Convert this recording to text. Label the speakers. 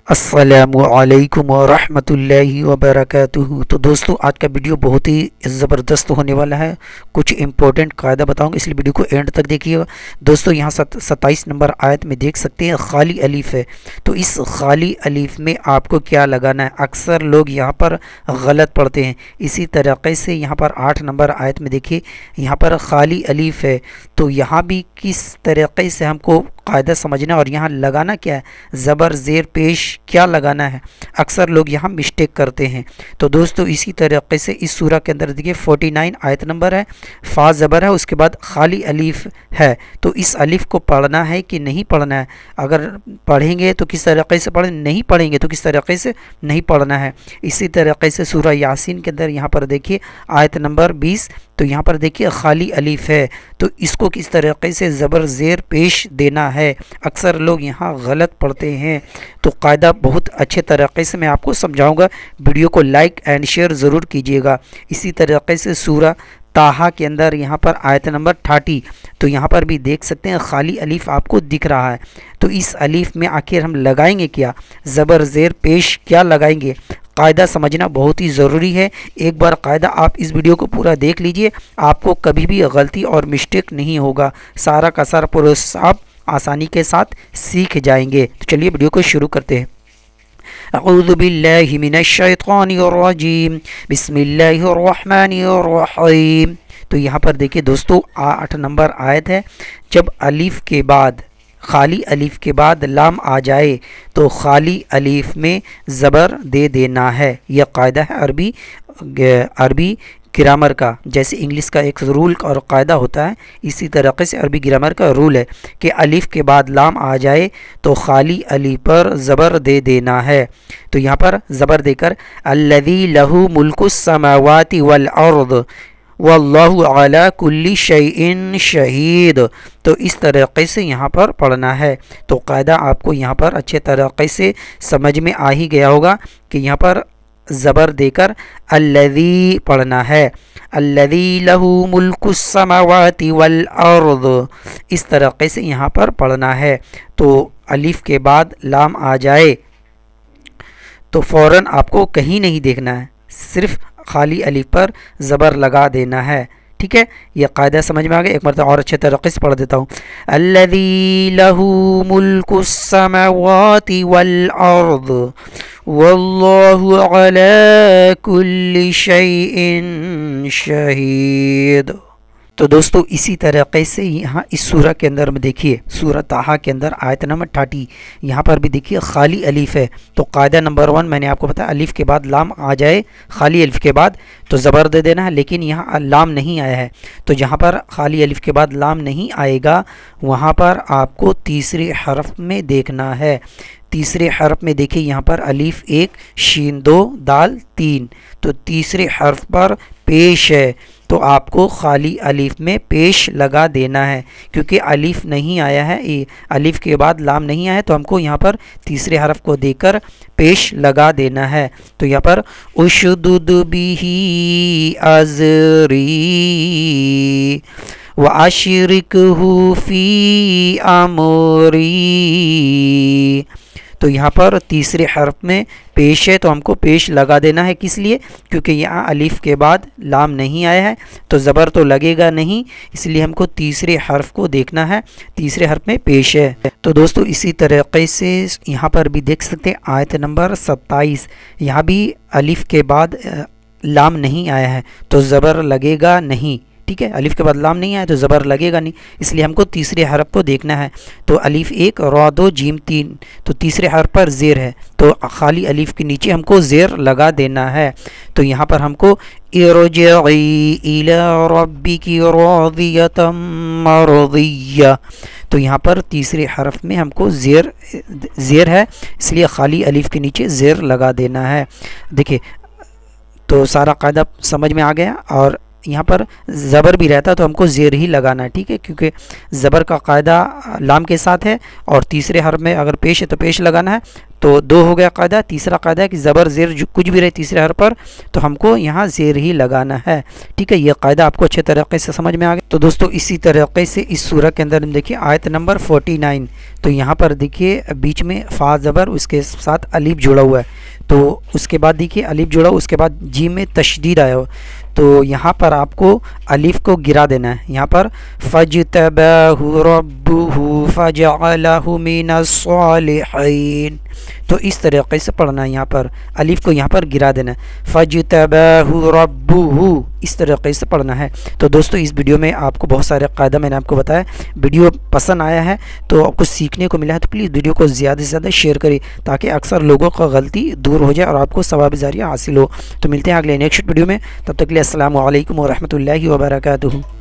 Speaker 1: अस्सलामुअलैकुम वरहमतुल्लाहि वबरकातुहू। तो दोस्तों, आज का वीडियो बहुत ही ज़बरदस्त होने वाला है। कुछ इंपॉर्टेंट कायदा बताऊंगा, इसलिए वीडियो को एंड तक देखिएगा। दोस्तों, यहाँ 27 नंबर आयत में देख सकते हैं खाली अलीफ है। तो इस खाली अलीफ में आपको क्या लगाना है? अक्सर लोग यहाँ पर गलत पढ़ते हैं। इसी तरीके से यहाँ पर 8 नंबर आयत में देखिए, यहाँ पर खाली अलीफ है। तो यहाँ भी किस तरीके से हमको कायदा समझना और यहाँ लगाना क्या है, ज़बर ज़ेर पेश क्या लगाना है। अक्सर लोग यहाँ मिस्टेक करते हैं। तो दोस्तों, इसी तरीके से इस सूरा के अंदर देखिए 49 आयत नंबर है, फा ज़बर है, उसके बाद खाली अलीफ है। तो इस अलीफ को पढ़ना है कि नहीं पढ़ना है? अगर पढ़ेंगे तो किस तरीके से पढ़ें, नहीं पढ़ेंगे तो किस तरीके से नहीं पढ़ना है। इसी तरीके से सूरा यासीन के अंदर यहाँ पर देखिए आयत नंबर 20, तो यहाँ पर देखिए खाली अलीफ है। तो इसको किस तरीके से ज़बर ज़ेर पेश देना है। अक्सर लोग यहाँ गलत पढ़ते हैं। तो कायदा बहुत अच्छे तरीके से मैं आपको समझाऊंगा। वीडियो को लाइक एंड शेयर ज़रूर कीजिएगा। इसी तरीके से सूरा ताहा के अंदर यहाँ पर आयत नंबर 30, तो यहाँ पर भी देख सकते हैं खाली अलीफ आपको दिख रहा है। तो इस अलीफ में आखिर हम लगाएंगे क्या, ज़बर ज़ेर पेश क्या लगाएंगे? कायदा समझना बहुत ही ज़रूरी है। एक बार कायदा आप इस वीडियो को पूरा देख लीजिए, आपको कभी भी गलती और मिस्टेक नहीं होगा। सारा का सारा प्रोसेस आप आसानी के साथ सीख जाएंगे। तो चलिए वीडियो को शुरू करते हैं। अऊज़ु बिल्लाहि मिनश शैतानिर रजीम, बिस्मिल्लाहिर रहमानिर रहीम। तो यहाँ पर देखिए दोस्तों, 8 नंबर आयत है। जब अलीफ के बाद, खाली अलीफ के बाद लाम आ जाए तो खाली अलीफ में ज़बर दे देना है। यह कायदा है अरबी ग्रामर का। जैसे इंग्लिश का एक रूल और कायदा होता है, इसी तरीके से अरबी ग्रामर का रूल है कि अलीफ के बाद लाम आ जाए तो खाली अलीफ पर ज़बर दे देना है। तो यहाँ पर ज़बर देकर अल्लज़ी लहू मुल्कुस समावाति वल अर्द वल्लाहु अला कुल्ली शैइन शहीद। तो इस तरीके से यहाँ पर पढ़ना है। तो कायदा आपको यहाँ पर अच्छे तरीके से समझ में आ ही गया होगा कि यहाँ पर ज़बर देकर अल्लज़ी पढ़ना है। अल्लज़ी लहू मुल्कुस समावाति वल अर्द, इस तरीके से यहाँ पर पढ़ना है। तो अलीफ के बाद लाम आ जाए तो फ़ौरन आपको कहीं नहीं देखना है, सिर्फ खाली अलीफ पर ज़बर लगा देना है। ठीक है, यह कायदा समझ में आ गया। एक मरतबा और अच्छे तरीके से पढ़ देता हूँ। अल्लज़ी लहू मुल्कुस समावाति वल अर्द वल्लाहु अला कुल्ली शैइन शहीद। तो दोस्तों, इसी तरीके से यहाँ इस सूरा के अंदर में देखिए, सूरा ताहा के अंदर आयत नंबर 30, यहाँ पर भी देखिए खाली अलीफ है। तो कायदा नंबर 1 मैंने आपको बताया, अलीफ के बाद लाम आ जाए खाली अलीफ के बाद तो ज़बर दे देना है। लेकिन यहाँ लाम नहीं आया है, तो जहाँ पर खाली अलीफ के बाद लाम नहीं आएगा वहाँ पर आपको तीसरे हरफ में देखना है। तीसरे हरफ में देखिए यहाँ पर अलीफ 1 शीन 2 दाल 3, तो तीसरे हरफ पर पेश है। तो आपको खाली अलीफ में पेश लगा देना है, क्योंकि अलीफ नहीं आया है, अलीफ के बाद लाम नहीं आया है, तो हमको यहाँ पर तीसरे हरफ को देकर पेश लगा देना है। तो यहाँ पर उशदुद बिही अज़री व अशरिकहु फी अमरी। तो यहाँ पर तीसरे हरफ में पेश है, तो हमको पेश लगा देना है। किस लिए? क्योंकि यहाँ अलीफ के बाद लाम नहीं आया है, तो ज़बर तो लगेगा नहीं, इसलिए हमको तीसरे हरफ को देखना है। तीसरे हरफ में पेश है। तो दोस्तों, इसी तरीके से यहाँ पर भी देख सकते हैं आयत नंबर 27, यहाँ भी अलीफ के बाद लाम नहीं आया है, तो ज़बर लगेगा नहीं। ठीक है, अलीफ के बाद लाम नहीं आया तो ज़बर लगेगा नहीं, इसलिए हमको तीसरे हरफ को देखना है। तो अलीफ 1 रा 2 जीम 3, तो तीसरे हरफ पर ज़ेर है, तो खाली अलीफ के नीचे हमको ज़ेर लगा देना है। तो यहाँ पर हमको इरजिई इला रब्बिकी राज़ियतम मरज़िय्या, तो यहाँ पर तीसरे हरफ में हमको ज़ेर है, इसलिए खाली अलीफ के नीचे ज़ेर लगा देना है। देखिए, तो सारा कायदा समझ में आ गया। और यहाँ पर ज़बर भी रहता तो हमको ज़ेर ही लगाना है। ठीक है, क्योंकि ज़बर का कायदा लाम के साथ है, और तीसरे हरफ में अगर पेश है तो पेश लगाना है, तो 2 हो गया कायदा। तीसरा कायदा है कि ज़बर ज़ेर कुछ भी रहे तीसरे हर पर तो हमको यहाँ ज़ेर ही लगाना है। ठीक है, ये कायदा आपको अच्छे तरीके से समझ में आ गया। तो दोस्तों इसी तरीके से इस सूरह के अंदर देखिए आयत नंबर 49, तो यहाँ पर देखिए बीच में फ़ा ज़बर उसके साथ अलीफ जुड़ा हुआ है, तो उसके बाद देखिए अलीफ जुड़ा, उसके बाद जीम में तशदीद आया हो, तो यहाँ पर आपको अलीफ को गिरा देना है। यहाँ पर फजतबाहु रब्बुहु फजअलहु मिनस्सालिहीन, तो इस तरीके से पढ़ना है। यहाँ पर अलीफ को यहाँ पर गिरा देना है, फजतबाहु रब्बुहु, इस तरीके से पढ़ना है। तो दोस्तों इस वीडियो में आपको बहुत सारे कायदा मैंने आपको बताया। वीडियो पसंद आया है तो आपको सीखने को मिला है तो प्लीज़ वीडियो को ज़्यादा से ज़्यादा शेयर करें ताकि अक्सर लोगों का गलती दूर हो जाए और आपको सवाब जारिया हासिल हो। तो मिलते हैं अगले नेक्स्ट वीडियो में, तब तक के लिए अस्सलामु अलैकुम व रहमतुल्लाहि व बरकातुहू।